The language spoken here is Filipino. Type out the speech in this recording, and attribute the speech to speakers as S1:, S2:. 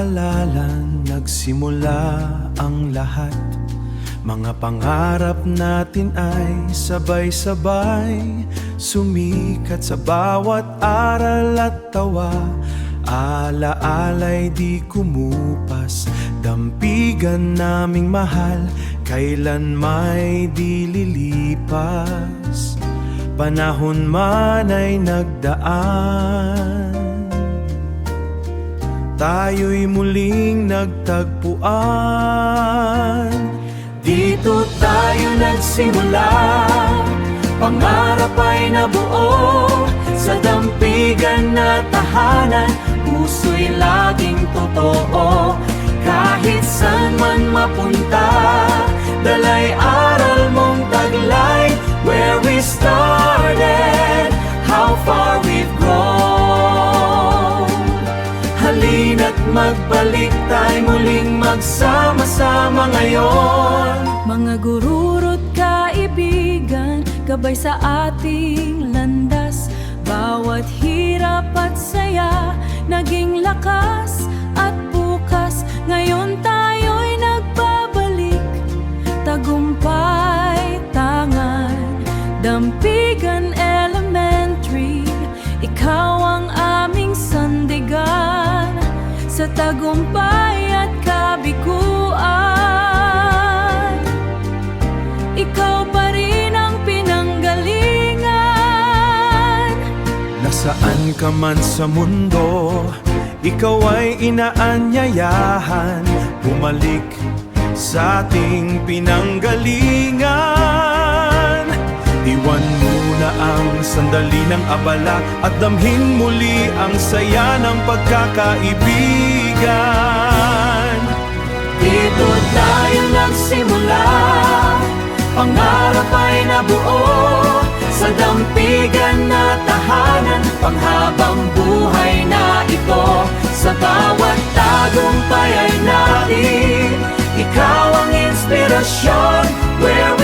S1: Halalan nagsimula ang lahat. Mga pangarap natin ay sabay-sabay sumikat sa bawat aral at tawa. Alaala'y di kumupas, dampigan naming mahal, kailan may di lilipas. Panahon man ay nagdaan, tayo'y muling nagtagpuan. Dito tayo nagsimula, pangarap ay nabuo. Sa dampigan na tahanan, puso'y laging totoo. Kahit saan man mapunta, dalay aral mong taglay. Where we started, how far we've grown. Halina't magbalik tayo muling magsama-sama ngayon.
S2: Mga gururo't kaibigan, gabay sa ating landas. Bawat hirap at saya, naging lakas at bukas. Ngayon tayo'y nagbabalik, tagumpay tangan, Dampigan Elementary. Ikaw ang aming sandigan sa tagumpay at kabiguan. Ikaw pa rin ang pinanggalingan.
S1: Nasaan ka man sa mundo, ikaw ay inaanyayahan. Bumalik sa ating pinanggalingan. Iwan muna ang sandali ng abala at damhin muli ang saya ng pagkakaibigan.
S2: Dito tayo nagsimula, pangarap ay nabuo. Sa dampigan na tahanan, panghabang buhay na ito. Sa bawat tagumpay ay natin, ikaw ang inspirasyon. Where